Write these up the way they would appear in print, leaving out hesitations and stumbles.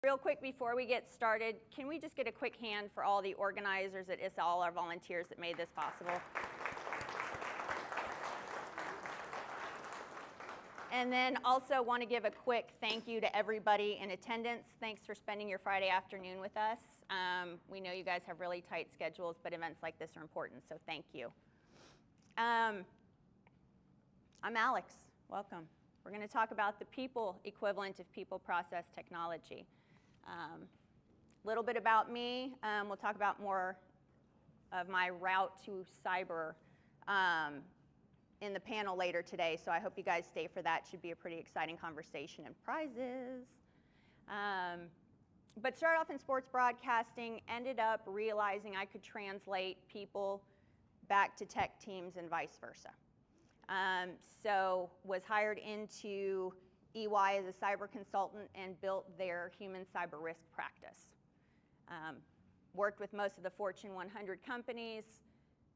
Real quick before we get started, can we just get a quick hand for all the organizers at ISSA, all our volunteers that made this possible? And then also want to give a quick thank you to everybody in attendance. Thanks for spending your Friday afternoon with us. We know you guys have really tight schedules, but events like this are important, so thank you. I'm Alex. Welcome. We're going to talk about the people equivalent of people process technology. A little bit about me. We'll talk about more of my route to cyber in the panel later today, so I hope you guys stay for that. Should be a pretty exciting conversation and prizes. But started off in sports broadcasting, ended up realizing I could translate people back to tech teams and vice versa. So was hired into EY as a cyber consultant and built their human cyber risk practice. Worked with most of the Fortune 100 companies.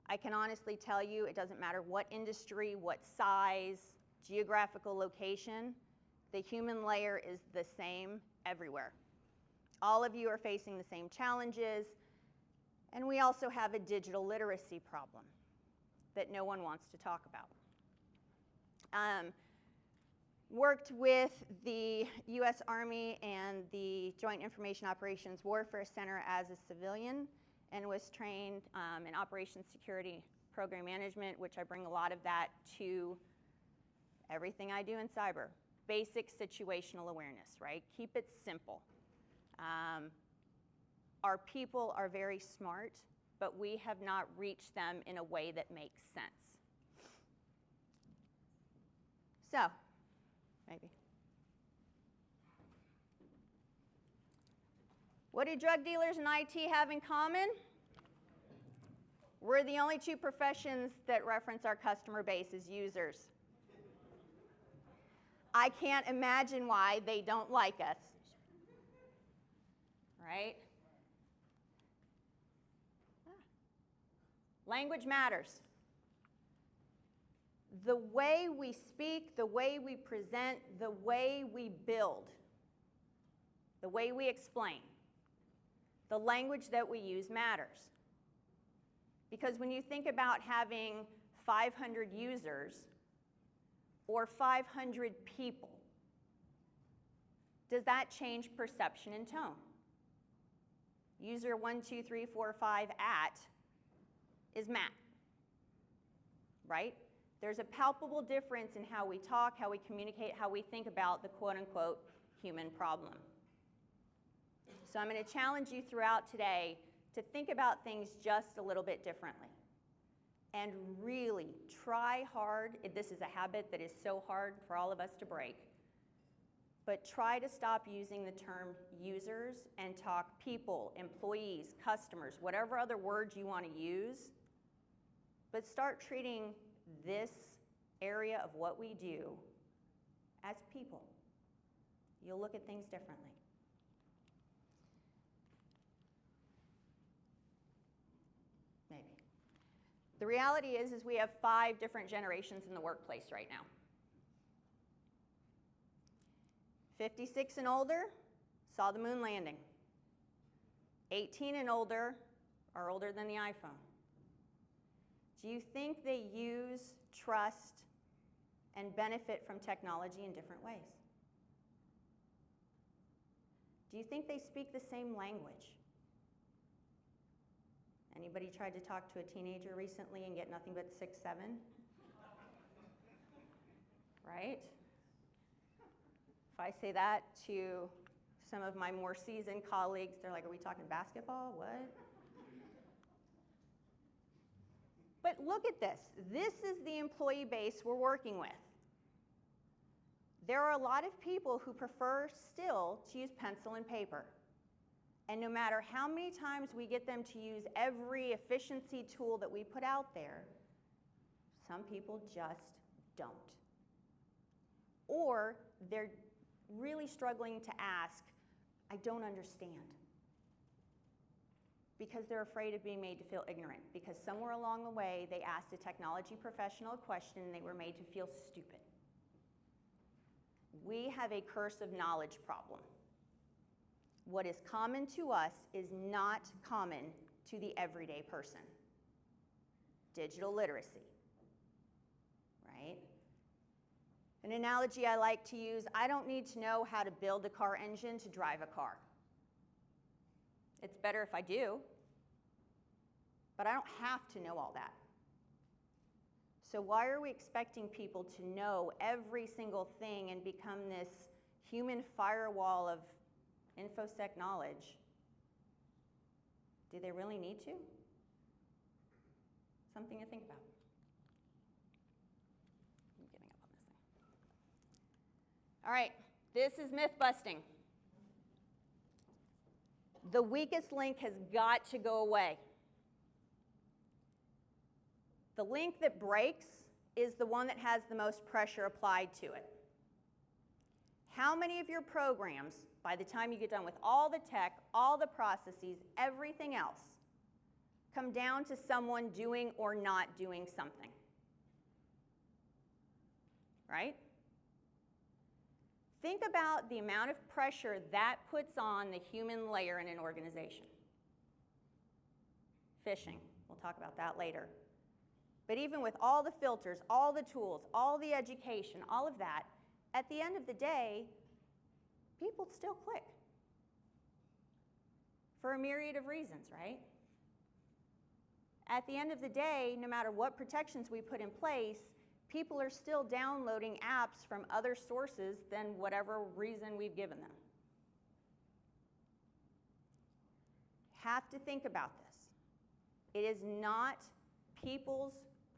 I can honestly tell you it doesn't matter what industry, what size, geographical location, the human layer is the same everywhere. All of you are facing the same challenges, and we also have a digital literacy problem that no one wants to talk about. Worked with the U.S. Army and the Joint Information Operations Warfare Center as a civilian and was trained in Operations Security Program Management, which I bring a lot of that to everything I do in cyber. Basic situational awareness, right? Keep it simple. Our people are very smart, but we have not reached them in a way that makes sense. So, maybe. What do drug dealers and IT have in common? We're the only two professions that reference our customer base as users. I can't imagine why they don't like us. Right? Language matters. The way we speak, the way we present, the way we build, the way we explain, the language that we use matters. Because when you think about having 500 users or 500 people, does that change perception and tone? User 1, 2, 3, 4, 5 at is Matt, right? There's a palpable difference in how we talk, how we communicate, how we think about the quote-unquote human problem. So I'm going to challenge you throughout today to think about things just a little bit differently. And really try hard. This is a habit that is so hard for all of us to break. But try to stop using the term users and talk people, employees, customers, whatever other words you want to use. But start treating this area of what we do as people. You'll look at things differently. Maybe. The reality is we have 5 different generations in the workplace right now. 56 and older saw the moon landing. 18 and older are older than the iPhone. Do you think they use, trust, and benefit from technology in different ways? Do you think they speak the same language? Anybody tried to talk to a teenager recently and get nothing but 6, 7? Right? If I say that to some of my more seasoned colleagues, they're like, are we talking basketball? What? But look at this. This is the employee base we're working with. There are a lot of people who prefer still to use pencil and paper. And no matter how many times we get them to use every efficiency tool that we put out there, some people just don't. Or they're really struggling to ask, I don't understand. Because they're afraid of being made to feel ignorant. Because somewhere along the way, they asked a technology professional a question and they were made to feel stupid. We have a curse of knowledge problem. what is common to us is not common to the everyday person. Digital literacy, right? An analogy I like to use, I don't need to know how to build a car engine to drive a car. It's better if I do, but I don't have to know all that. So why are we expecting people to know every single thing and become this human firewall of InfoSec knowledge? Do they really need to? Something to think about. I'm giving up on this thing. All right, this is myth busting. The weakest link has got to go away. The link that breaks is the one that has the most pressure applied to it. How many of your programs, by the time you get done with all the tech, all the processes, everything else, come down to someone doing or not doing something? Right? Think about the amount of pressure that puts on the human layer in an organization. Phishing, we'll talk about that later. But even with all the filters, all the tools, all the education, all of that, at the end of the day, people still click. For a myriad of reasons, right? At the end of the day, no matter what protections we put in place, people are still downloading apps from other sources than whatever reason we've given them. Have to think about this. It is not people's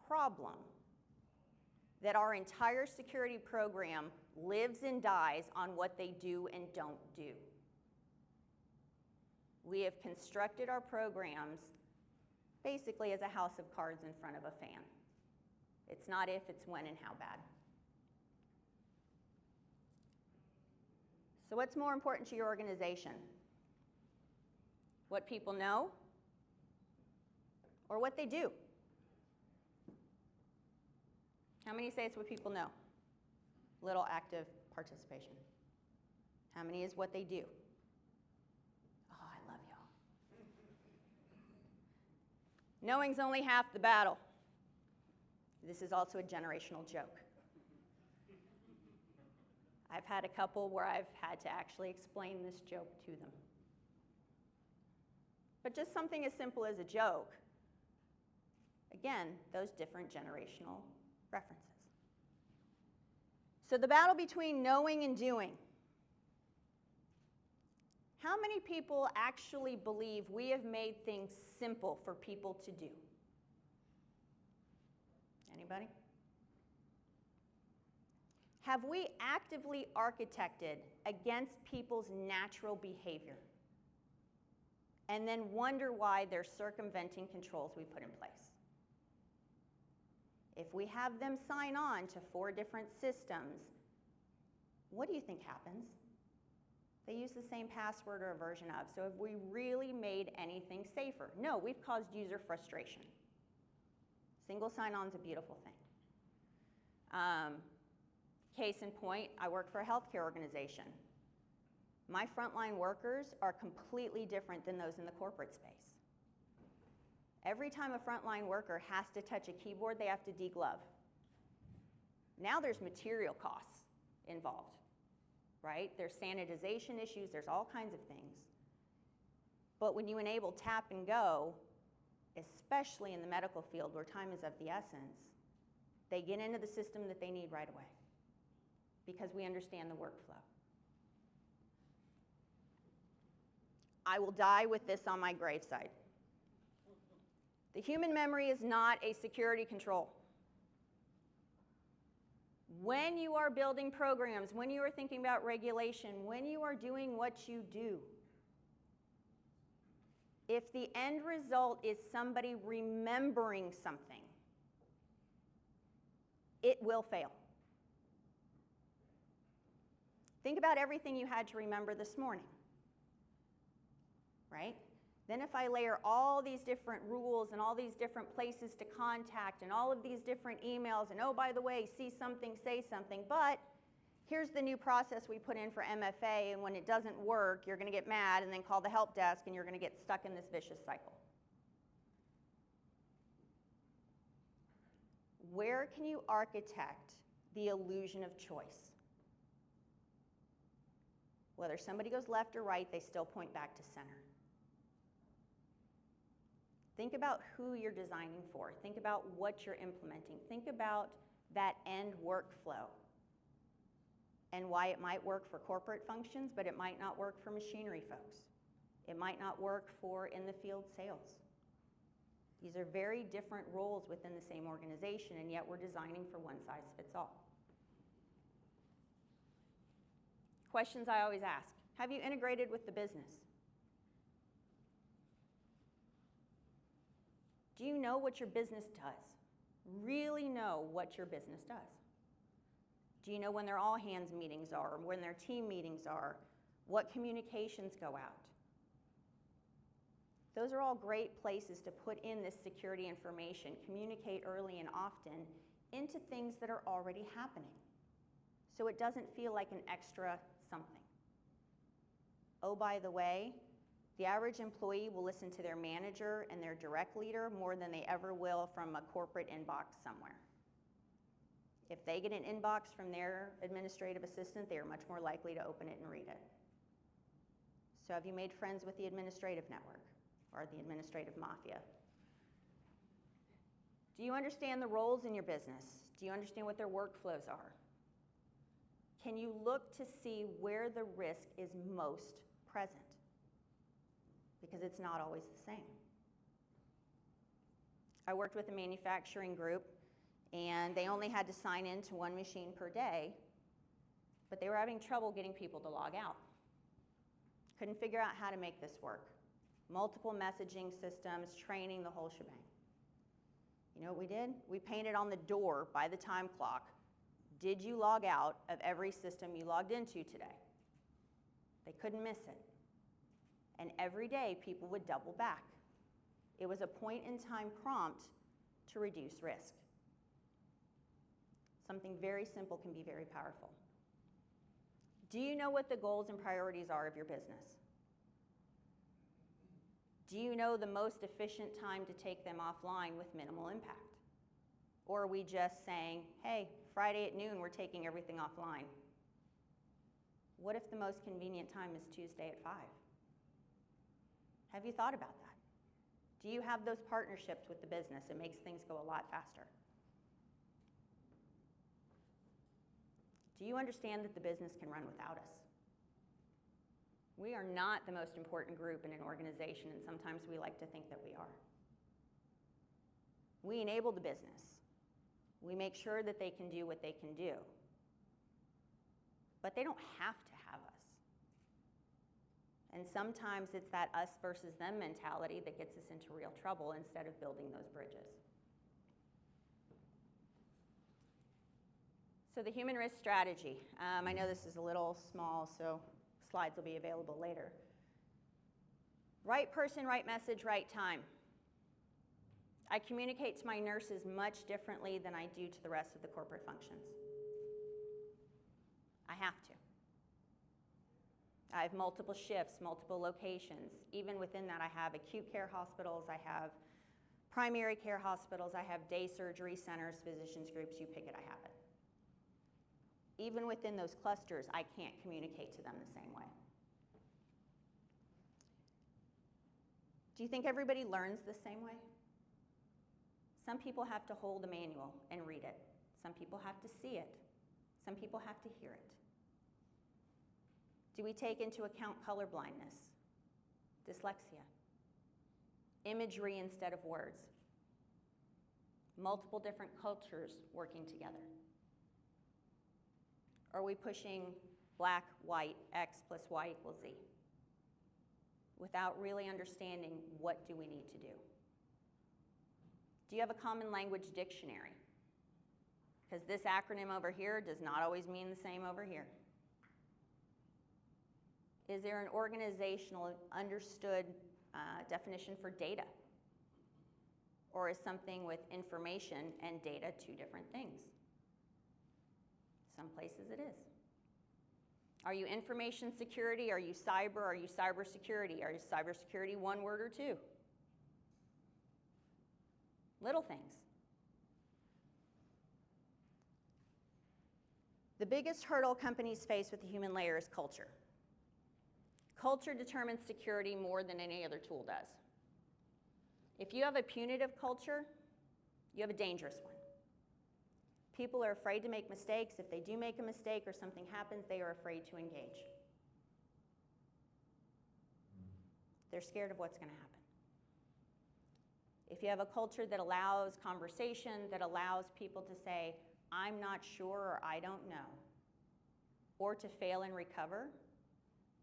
problem that our entire security program lives and dies on what they do and don't do. We have constructed our programs basically as a house of cards in front of a fan. It's not if, it's when and how bad. So what's more important to your organization? What people know or what they do? How many say it's what people know? Little active participation. How many is what they do? Oh, I love y'all. Knowing's only half the battle. This is also a generational joke. I've had a couple where I've had to actually explain this joke to them. But just something as simple as a joke. Again, those different generational references. So the battle between knowing and doing. How many people actually believe we have made things simple for people to do? Anybody? Have we actively architected against people's natural behavior and then wonder why they're circumventing controls we put in place? If we have them sign on to 4 different systems, what do you think happens? They use the same password or a version of. So have we really made anything safer? No, we've caused user frustration. Single sign-on is a beautiful thing. Case in point, I work for a healthcare organization. My frontline workers are completely different than those in the corporate space. Every time a frontline worker has to touch a keyboard, they have to deglove. Now there's material costs involved, right? There's sanitization issues, there's all kinds of things. But when you enable tap and go, especially in the medical field where time is of the essence, they get into the system that they need right away because we understand the workflow. I will die with this on my graveside. The human memory is not a security control. When you are building programs, when you are thinking about regulation, when you are doing what you do, if the end result is somebody remembering something, it will fail. Think about everything you had to remember this morning, right? Then if I layer all these different rules and all these different places to contact and all of these different emails and, oh, by the way, see something, say something, but Here's the new process we put in for MFA, and when it doesn't work, you're going to get mad and then call the help desk, and you're going to get stuck in this vicious cycle. Where can you architect the illusion of choice? Whether somebody goes left or right, they still point back to center. Think about who you're designing for. Think about what you're implementing. Think about that end workflow and why it might work for corporate functions, but it might not work for machinery folks. It might not work for in the field sales. These are very different roles within the same organization, and yet we're designing for one size fits all. Questions I always ask: have you integrated with the business? Do you know what your business does? Really know what your business does? Do you know when their all hands meetings are, when their team meetings are, what communications go out? Those are all great places to put in this security information, communicate early and often into things that are already happening, so it doesn't feel like an extra something. Oh, by the way, the average employee will listen to their manager and their direct leader more than they ever will from a corporate inbox somewhere. If they get an inbox from their administrative assistant, they are much more likely to open it and read it. So have you made friends with the administrative network or the administrative mafia? Do you understand the roles in your business? Do you understand what their workflows are? Can you look to see where the risk is most present? Because it's not always the same. I worked with a manufacturing group, and they only had to sign in to one machine per day, but they were having trouble getting people to log out. Couldn't figure out how to make this work. Multiple messaging systems, training, the whole shebang. You know what we did? We painted on the door by the time clock, did you log out of every system you logged into today? They couldn't miss it. And every day, people would double back. It was a point-in-time prompt to reduce risk. Something very simple can be very powerful. Do you know what the goals and priorities are of your business? Do you know the most efficient time to take them offline with minimal impact? Or are we just saying, hey, Friday at noon, we're taking everything offline? What if the most convenient time is Tuesday at 5? Have you thought about that? Do you have those partnerships with the business? It makes things go a lot faster. Do you understand that the business can run without us? We are not the most important group in an organization, and sometimes we like to think that we are. We enable the business. We make sure that they can do what they can do. But they don't have to have us. And sometimes it's that us versus them mentality that gets us into real trouble instead of building those bridges. So the human risk strategy. I know this is a little small, so slides will be available later. Right person, right message, right time. I communicate to my nurses much differently than I do to the rest of the corporate functions. I have to. I have multiple shifts, multiple locations. Even within that, I have acute care hospitals, I have primary care hospitals, I have day surgery centers, physicians groups, you pick it, I have it. Even within those clusters, I can't communicate to them the same way. Do you think everybody learns the same way? Some people have to hold a manual and read it. Some people have to see it. Some people have to hear it. Do we take into account color blindness, dyslexia, imagery instead of words, multiple different cultures working together? Are we pushing black, white, X plus Y equals Z without really understanding what do we need to do? Do you have a common language dictionary? Because this acronym over here does not always mean the same over here. Is there an organizational understood definition for data? Or is something with information and data two different things? Some places it is. Are you information security? Are you cyber? Are you cybersecurity? Are you cybersecurity one word or two? Little things. The biggest hurdle companies face with the human layer is culture. Culture determines security more than any other tool does. If you have a punitive culture, you have a dangerous one. People are afraid to make mistakes. If they do make a mistake or something happens, they are afraid to engage. They're scared of what's going to happen. If you have a culture that allows conversation, that allows people to say, I'm not sure or I don't know, or to fail and recover,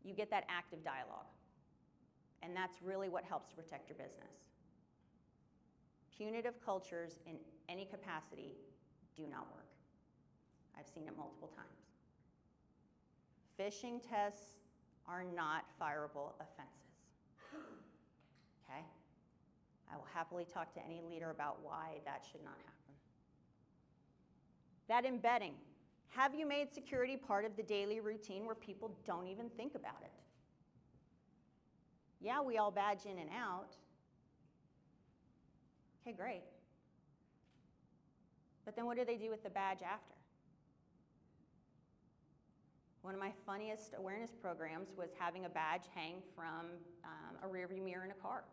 you get that active dialogue. And that's really what helps to protect your business. Punitive cultures in any capacity do not work. I've seen it multiple times. Phishing tests are not fireable offenses. Okay? I will happily talk to any leader about why that should not happen. That embedding. Have you made security part of the daily routine where people don't even think about it? Yeah, we all badge in and out. Okay, great. But then what do they do with the badge after? One of my funniest awareness programs was having a badge hang from a rearview mirror in a car.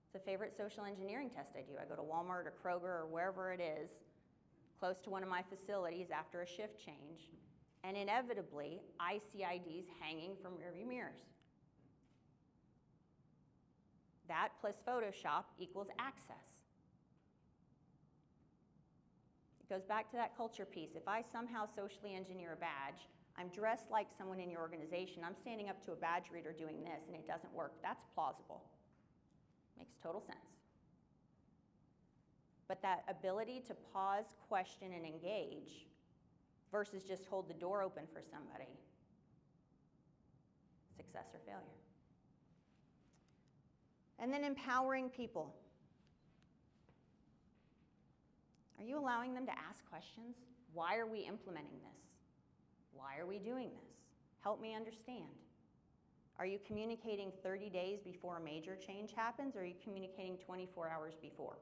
It's a favorite social engineering test I do. I go to Walmart or Kroger or wherever it is, close to one of my facilities after a shift change, and inevitably, I see IDs hanging from rearview mirrors. That plus Photoshop equals access. It goes back to that culture piece. If I somehow socially engineer a badge, I'm dressed like someone in your organization, I'm standing up to a badge reader doing this, and it doesn't work, that's plausible. Makes total sense. But that ability to pause, question, and engage versus just hold the door open for somebody, success or failure. And then empowering people. Are you allowing them to ask questions? Why are we implementing this? Why are we doing this? Help me understand. Are you communicating 30 days before a major change happens, or are you communicating 24 hours before?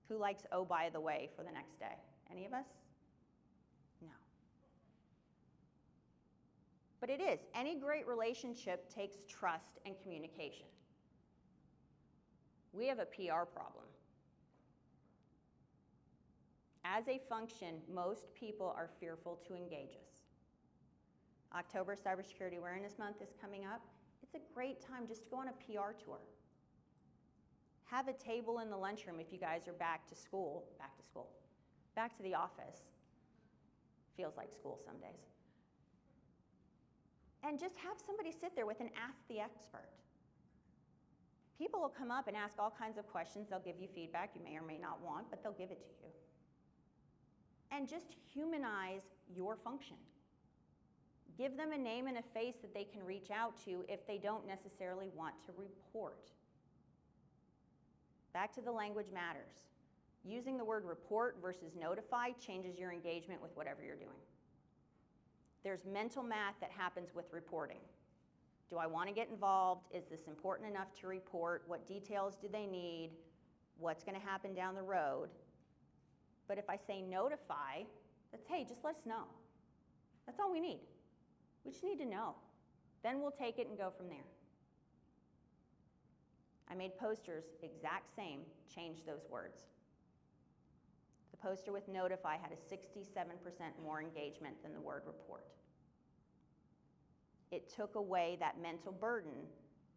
Who likes, oh, by the way, for the next day? Any of us? No. But it is. Any great relationship takes trust and communication. We have a PR problem. As a function, most people are fearful to engage us. October Cybersecurity Awareness Month is coming up. It's a great time just to go on a PR tour. Have a table in the lunchroom if you guys are back to the office. Feels like school some days. And just have somebody sit there with an ask the expert. People will come up and ask all kinds of questions. They'll give you feedback you may or may not want, but they'll give it to you. And just humanize your function. Give them a name and a face that they can reach out to if they don't necessarily want to report. Back to the language matters. Using the word report versus notify changes your engagement with whatever you're doing. There's mental math that happens with reporting. Do I want to get involved? Is this important enough to report? What details do they need? What's going to happen down the road? But if I say notify, that's, hey, just let us know. That's all we need. We just need to know. Then we'll take it and go from there. I made posters, exact same, changed those words. The poster with notify had a 67% more engagement than the word report. It took away that mental burden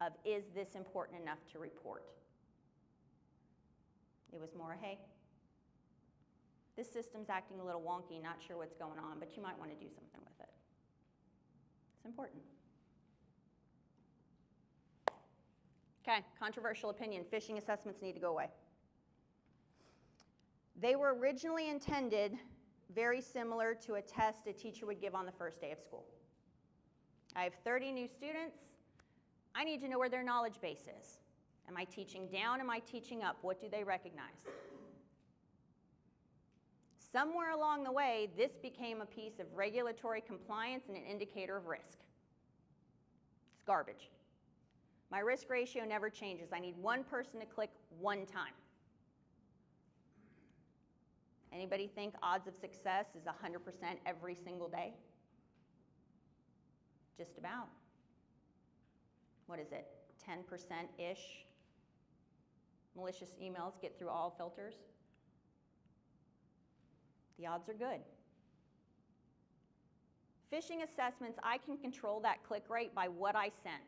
of, is this important enough to report? It was more, hey, this system's acting a little wonky, not sure what's going on, but you might want to do something with it. It's important. Okay, controversial opinion, phishing assessments need to go away. They were originally intended very similar to a test a teacher would give on the first day of school. I have 30 new students. I need to know where their knowledge base is. Am I teaching down? Am I teaching up? What do they recognize? Somewhere along the way, this became a piece of regulatory compliance and an indicator of risk. It's garbage. My risk ratio never changes. I need one person to click one time. Anybody think odds of success is 100% every single day? Just about. What is it? 10%-ish malicious emails get through all filters? The odds are good. Phishing assessments, I can control that click rate by what I send.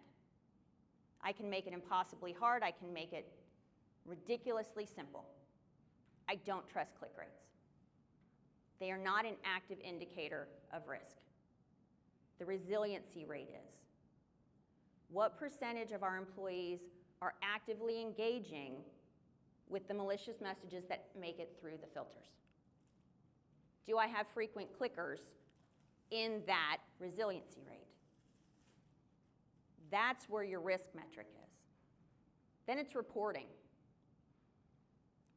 I can make it impossibly hard. I can make it ridiculously simple. I don't trust click rates. They are not an active indicator of risk. The resiliency rate is. What percentage of our employees are actively engaging with the malicious messages that make it through the filters? Do I have frequent clickers in that resiliency rate? That's where your risk metric is. Then it's reporting.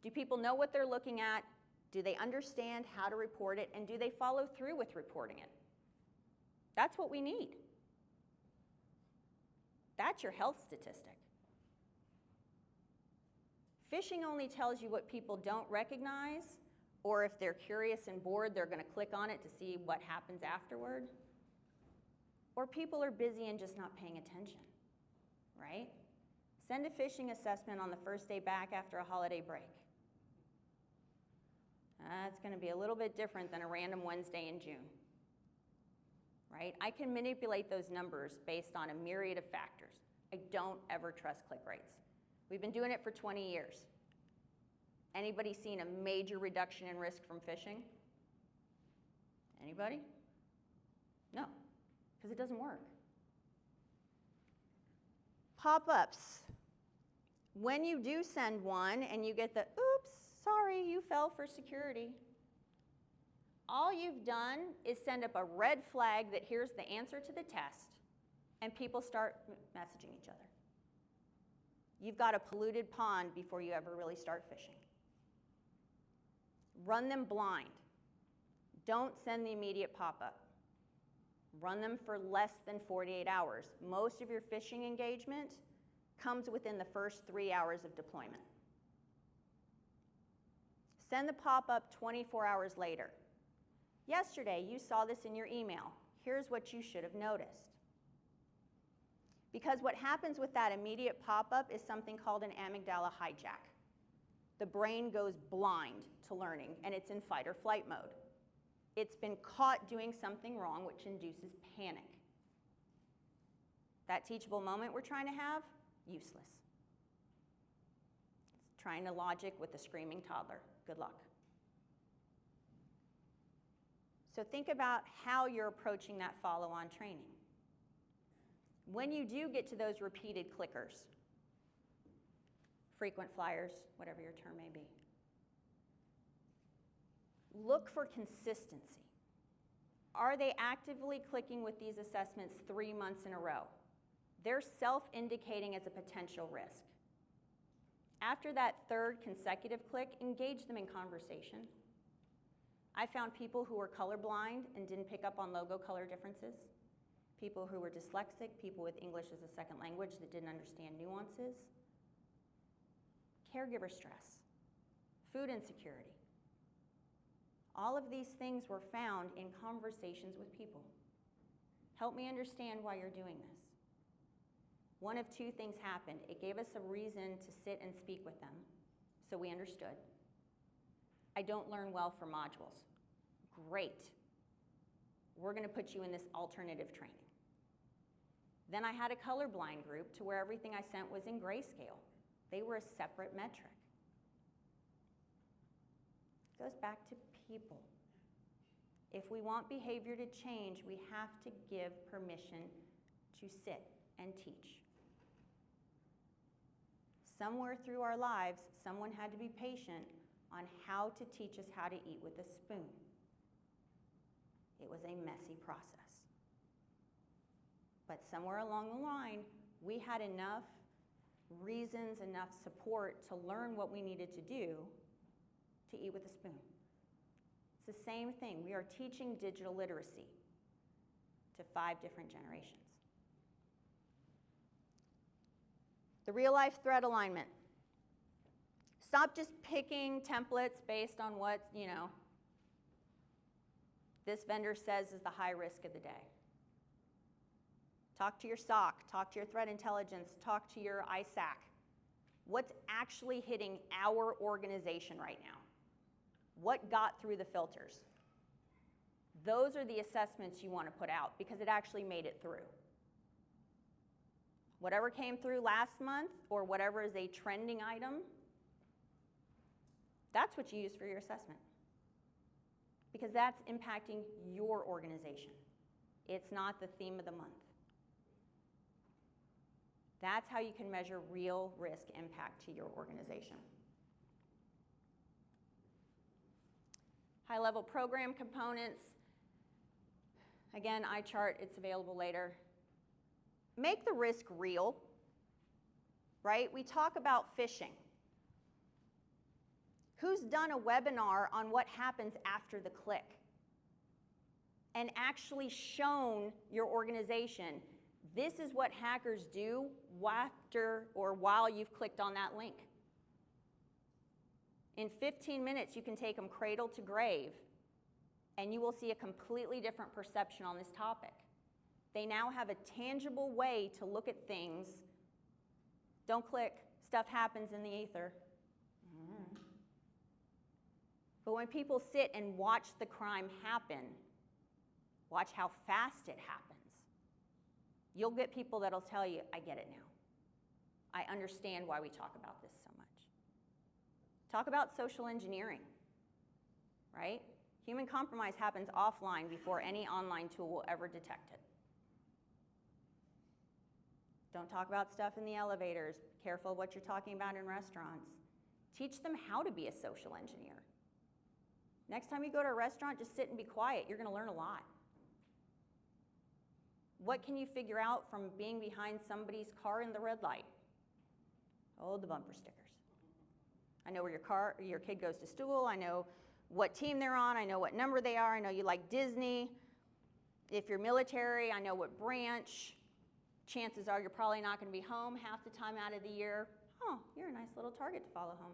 Do people know what they're looking at? Do they understand how to report it? And do they follow through with reporting it? That's what we need. That's your health statistic. Phishing only tells you what people don't recognize, or if they're curious and bored, they're going to click on it to see what happens afterward. Or people are busy and just not paying attention, right? Send a phishing assessment on the first day back after a holiday break. That's going to be a little bit different than a random Wednesday in June, right? I can manipulate those numbers based on a myriad of factors. I don't ever trust click rates. We've been doing it for 20 years. Anybody seen a major reduction in risk from phishing? Anybody? No, because it doesn't work. Pop-ups. When you do send one and you get the, oops, sorry, you fell for security, all you've done is send up a red flag that here's the answer to the test, and people start messaging each other. You've got a polluted pond before you ever really start fishing. Run them blind. Don't send the immediate pop-up. Run them for less than 48 hours. Most of your phishing engagement comes within the first 3 hours of deployment. Send the pop-up 24 hours later. Yesterday, you saw this in your email. Here's what you should have noticed. Because what happens with that immediate pop-up is something called an amygdala hijack. The brain goes blind to learning, and it's in fight or flight mode. It's been caught doing something wrong, which induces panic. That teachable moment we're trying to have, useless. It's trying to logic with a screaming toddler. Good luck. So think about how you're approaching that follow-on training. When you do get to those repeated clickers, frequent flyers, whatever your term may be, look for consistency. Are they actively clicking with these assessments 3 months in a row? They're self-indicating as a potential risk. After that third consecutive click, engage them in conversation. I found people who were colorblind and didn't pick up on logo color differences, people who were dyslexic, people with English as a second language that didn't understand nuances, caregiver stress, food insecurity. All of these things were found in conversations with people. Help me understand why you're doing this. One of two things happened. It gave us a reason to sit and speak with them, so we understood. I don't learn well for modules. Great. We're going to put you in this alternative training. Then I had a colorblind group to where everything I sent was in grayscale. They were a separate metric. It goes back to people. If we want behavior to change, we have to give permission to sit and teach. Somewhere through our lives, someone had to be patient on how to teach us how to eat with a spoon. It was a messy process. But somewhere along the line, we had enough reasons, enough support to learn what we needed to do to eat with a spoon. It's It's the same thing. We are teaching digital literacy to 5 different generations. The real-life threat alignment. Stop just picking templates based on what, this vendor says is the high risk of the day. Talk to your SOC, talk to your threat intelligence, talk to your ISAC. What's actually hitting our organization right now? What got through the filters? Those are the assessments you want to put out because it actually made it through. Whatever came through last month or whatever is a trending item, that's what you use for your assessment. Because that's impacting your organization. It's not the theme of the month. That's how you can measure real risk impact to your organization. High-level program components. Again, iChart, it's available later. Make the risk real, right? We talk about phishing. Who's done a webinar on what happens after the click? And actually shown your organization, this is what hackers do after or while you've clicked on that link. In 15 minutes, you can take them cradle to grave, and you will see a completely different perception on this topic. They now have a tangible way to look at things. Don't click, stuff happens in the ether. But when people sit and watch the crime happen, watch how fast it happens, you'll get people that'll tell you, I get it now. I understand why we talk about this so much. Talk about social engineering, right? Human compromise happens offline before any online tool will ever detect it. Don't talk about stuff in the elevators. Be careful what you're talking about in restaurants. Teach them how to be a social engineer. Next time you go to a restaurant, just sit and be quiet. You're going to learn a lot. What can you figure out from being behind somebody's car in the red light? Oh, the bumper stickers. I know where your kid goes to school. I know what team they're on. I know what number they are. I know you like Disney. If you're military, I know what branch. Chances are you're probably not going to be home half the time out of the year. Oh, you're a nice little target to follow home.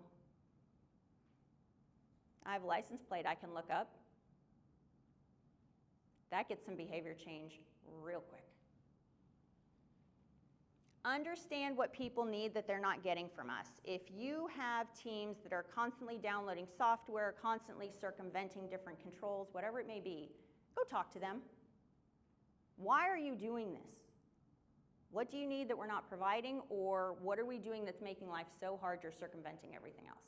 I have a license plate I can look up. That gets some behavior change real quick. Understand what people need that they're not getting from us. If you have teams that are constantly downloading software, constantly circumventing different controls, whatever it may be, go talk to them. Why are you doing this? What do you need that we're not providing, or what are we doing that's making life so hard you're circumventing everything else?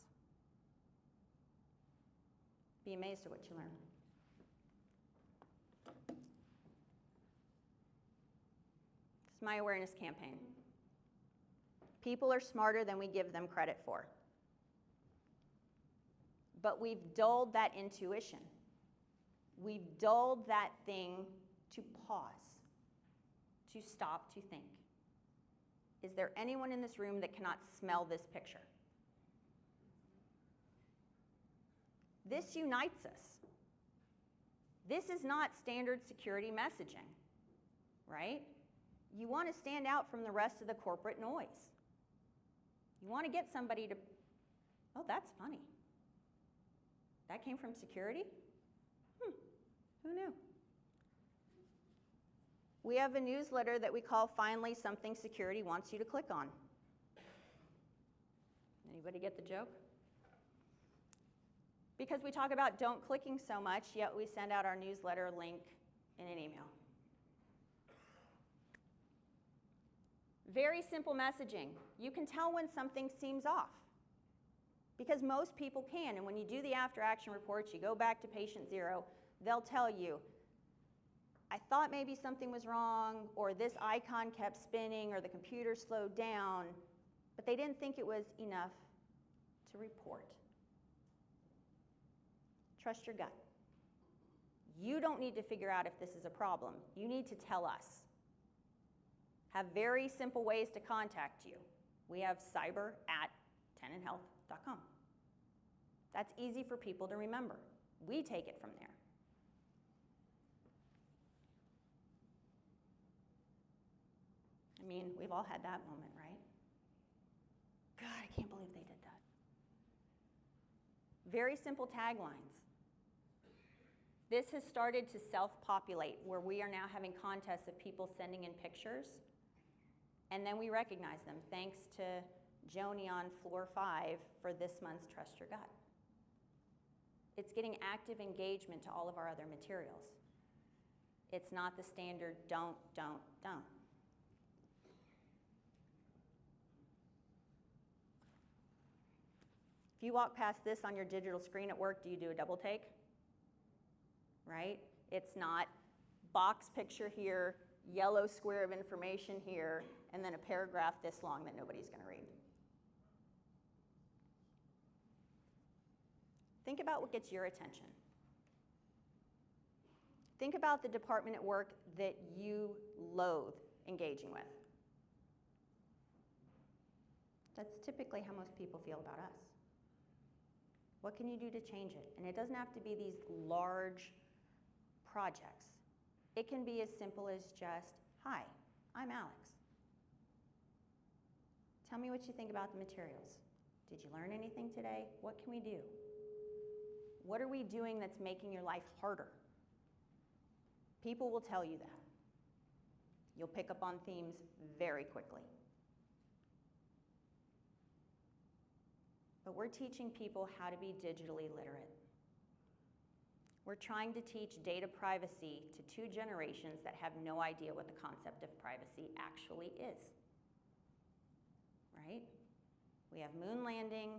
Be amazed at what you learn. It's my awareness campaign. People are smarter than we give them credit for. But we've dulled that intuition. We've dulled that thing to pause, to stop, to think. Is there anyone in this room that cannot smell this picture? This unites us. This is not standard security messaging, right? You want to stand out from the rest of the corporate noise. You want to get somebody to, oh, that's funny. That came from security? Who knew? We have a newsletter that we call Finally Something Security Wants You to Click On. Anybody get the joke? Because we talk about don't clicking so much, yet we send out our newsletter link in an email. Very simple messaging. You can tell when something seems off because most people can. And when you do the after action reports, you go back to patient 0, they'll tell you, I thought maybe something was wrong, or this icon kept spinning, or the computer slowed down, but they didn't think it was enough to report. Trust your gut. You don't need to figure out if this is a problem. You need to tell us. Have very simple ways to contact you. We have cyber@tenonhealth.com. That's easy for people to remember. We take it from there. I mean, we've all had that moment, right? God, I can't believe they did that. Very simple taglines. This has started to self-populate, where we are now having contests of people sending in pictures, and then we recognize them, thanks to Joni on floor 5 for this month's Trust Your Gut. It's getting active engagement to all of our other materials. It's not the standard don't. If you walk past this on your digital screen at work, do you do a double take? Right? It's not box picture here, yellow square of information here, and then a paragraph this long that nobody's going to read. Think about what gets your attention. Think about the department at work that you loathe engaging with. That's typically how most people feel about us. What can you do to change it? And it doesn't have to be these large projects. It can be as simple as just, hi, I'm Alex. Tell me what you think about the materials. Did you learn anything today? What can we do? What are we doing that's making your life harder? People will tell you that. You'll pick up on themes very quickly. But we're teaching people how to be digitally literate. We're trying to teach data privacy to 2 generations that have no idea what the concept of privacy actually is. Right? We have moon landing,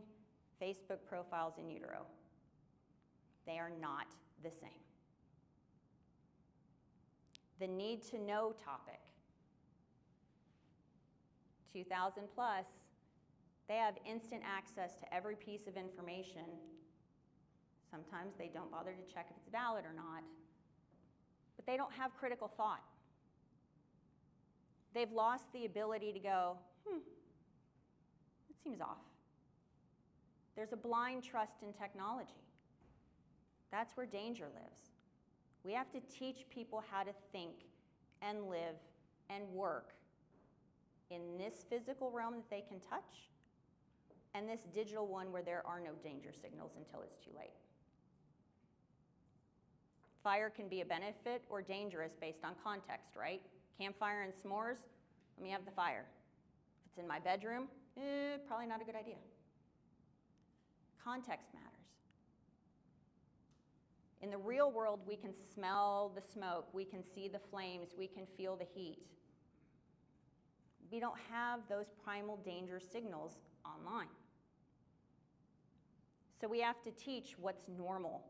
Facebook profiles in utero. They are not the same. The need to know topic. 2000 plus, they have instant access to every piece of information. Sometimes they don't bother to check if it's valid or not, but they don't have critical thought. They've lost the ability to go, it seems off. There's a blind trust in technology. That's where danger lives. We have to teach people how to think and live and work in this physical realm that they can touch, and this digital one where there are no danger signals until it's too late. Fire can be a benefit or dangerous based on context, right? Campfire and s'mores, let me have the fire. If it's in my bedroom, probably not a good idea. Context matters. In the real world, we can smell the smoke, we can see the flames, we can feel the heat. We don't have those primal danger signals online. So we have to teach what's normal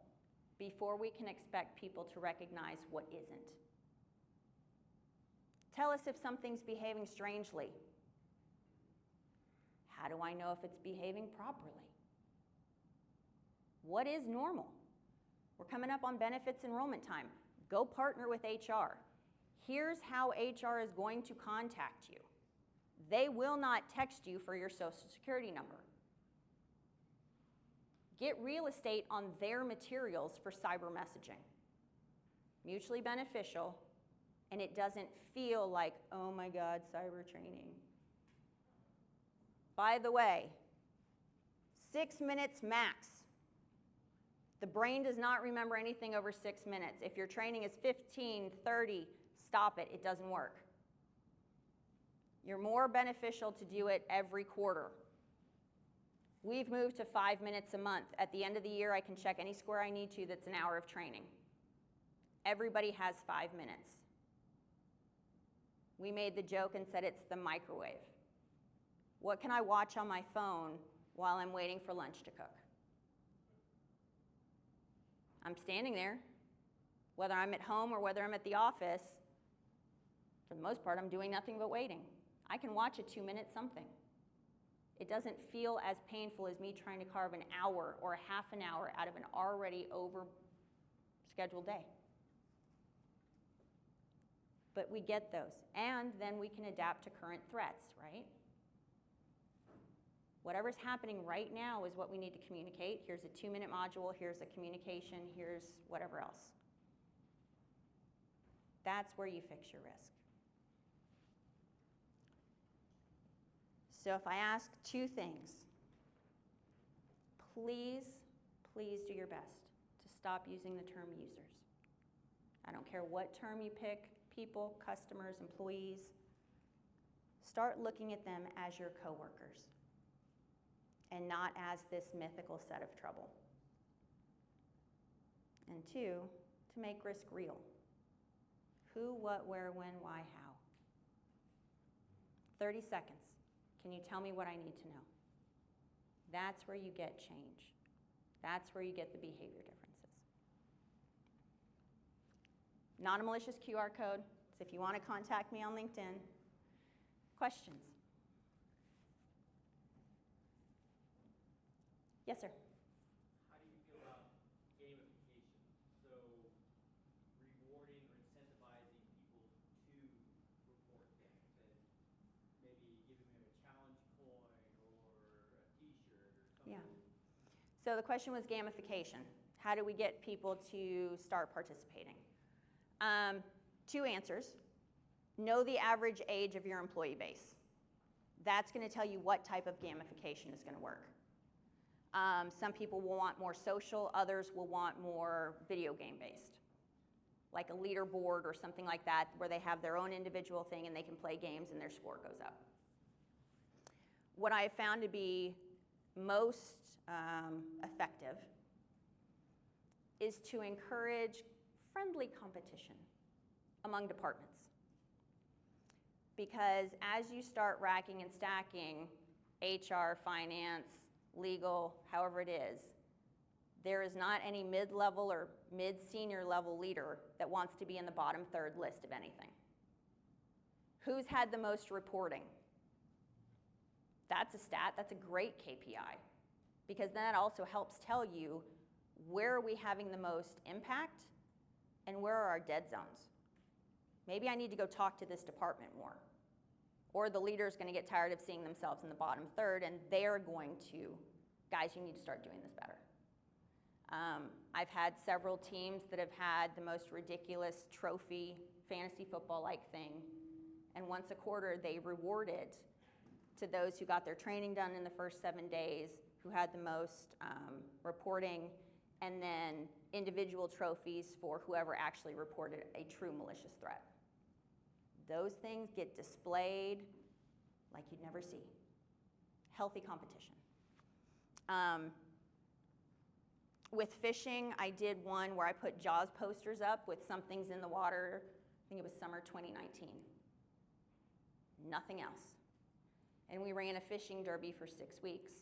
before we can expect people to recognize what isn't. Tell us if something's behaving strangely. How do I know if it's behaving properly? What is normal? We're coming up on benefits enrollment time. Go partner with HR. Here's how HR is going to contact you. They will not text you for your social security number. Get real estate on their materials for cyber messaging. Mutually beneficial, and it doesn't feel like, oh my God, cyber training. By the way, 6 minutes max. The brain does not remember anything over 6 minutes. If your training is 15, 30, stop it. It doesn't work. You're more beneficial to do it every quarter. We've moved to 5 minutes a month. At the end of the year, I can check any square I need to that's an hour of training. Everybody has 5 minutes. We made the joke and said it's the microwave. What can I watch on my phone while I'm waiting for lunch to cook? I'm standing there, whether I'm at home or whether I'm at the office. For the most part, I'm doing nothing but waiting. I can watch a 2-minute something. It doesn't feel as painful as me trying to carve an hour or a half an hour out of an already over-scheduled day. But we get those, and then we can adapt to current threats, right? Whatever's happening right now is what we need to communicate. Here's a 2-minute module, here's a communication, here's whatever else. That's where you fix your risk. So if I ask 2 things, please do your best to stop using the term users. I don't care what term you pick, people, customers, employees. Start looking at them as your coworkers and not as this mythical set of trouble. And 2, to make risk real. Who, what, where, when, why, how. 30 seconds. Can you tell me what I need to know? That's where you get change. That's where you get the behavior differences. Non-malicious QR code, so if you want to contact me on LinkedIn. Questions? Yes, sir. How do you feel about gamification? So rewarding or incentivizing people to report things, and maybe giving them a challenge coin or a t-shirt or something. Yeah. So the question was gamification. How do we get people to start participating? 2 answers. Know the average age of your employee base. That's going to tell you what type of gamification is going to work. Some people will want more social, others will want more video game based, like a leaderboard or something like that, where they have their own individual thing and they can play games and their score goes up. What I have found to be most effective is to encourage friendly competition among departments. Because as you start racking and stacking HR, finance, legal, however it is, there is not any mid-level or mid-senior level leader that wants to be in the bottom 3rd list of anything. Who's had the most reporting? That's a stat, that's a great KPI, because then that also helps tell you where are we having the most impact and where are our dead zones. Maybe I need to go talk to this department more. Or the leader's going to get tired of seeing themselves in the bottom 3rd and they're going to, guys, you need to start doing this better. I've had several teams that have had the most ridiculous trophy, fantasy football-like thing, and once a quarter they rewarded to those who got their training done in the first 7 days, who had the most reporting, and then individual trophies for whoever actually reported a true malicious threat. Those things get displayed like you'd never see. Healthy competition. With fishing, I did one where I put Jaws posters up with something's in the water. I think it was summer 2019. Nothing else. And we ran a fishing derby for 6 weeks.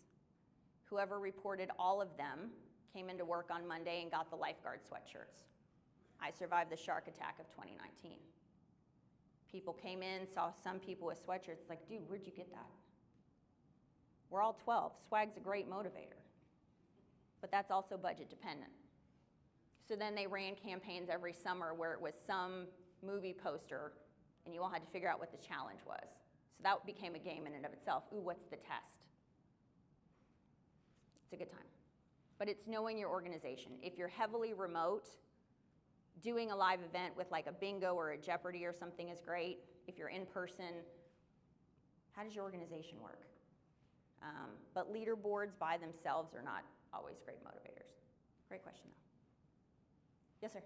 Whoever reported all of them came into work on Monday and got the lifeguard sweatshirts. I survived the shark attack of 2019. People came in, saw some people with sweatshirts, like, dude, where'd you get that? We're all 12. Swag's a great motivator. But that's also budget dependent. So then they ran campaigns every summer where it was some movie poster and you all had to figure out what the challenge was. So that became a game in and of itself. Ooh, what's the test? It's a good time. But it's knowing your organization. If you're heavily remote, doing a live event with like a bingo or a Jeopardy or something is great. If you're in person, how does your organization work? But leaderboards by themselves are not always great motivators. Great question, though. Yes, sir?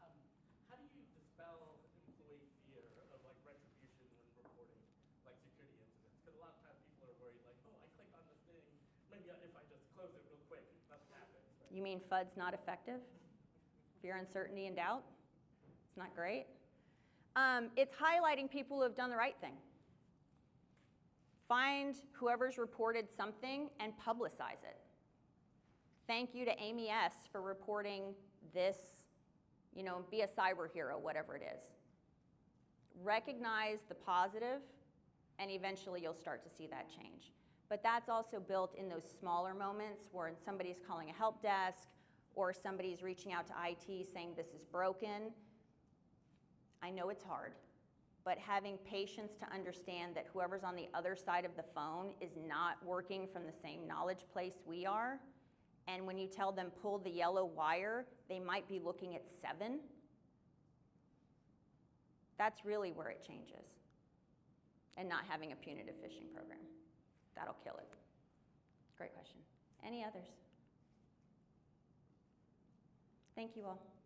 How do you dispel employee fear of like retribution when reporting like security incidents? Because a lot of times people are worried like, oh, I clicked on this thing, maybe if I just close it real quick, nothing happens. Right? You mean FUD's not effective? Fear, uncertainty, and doubt? It's not great. It's highlighting people who have done the right thing. Find whoever's reported something and publicize it. Thank you to Amy S. for reporting this, be a cyber hero, whatever it is. Recognize the positive, and eventually you'll start to see that change. But that's also built in those smaller moments where somebody's calling a help desk or somebody's reaching out to IT saying this is broken. I know it's hard, but having patience to understand that whoever's on the other side of the phone is not working from the same knowledge place we are. And when you tell them pull the yellow wire, they might be looking at 7. That's really where it changes. And not having a punitive phishing program. That'll kill it. Great question. Any others? Thank you all.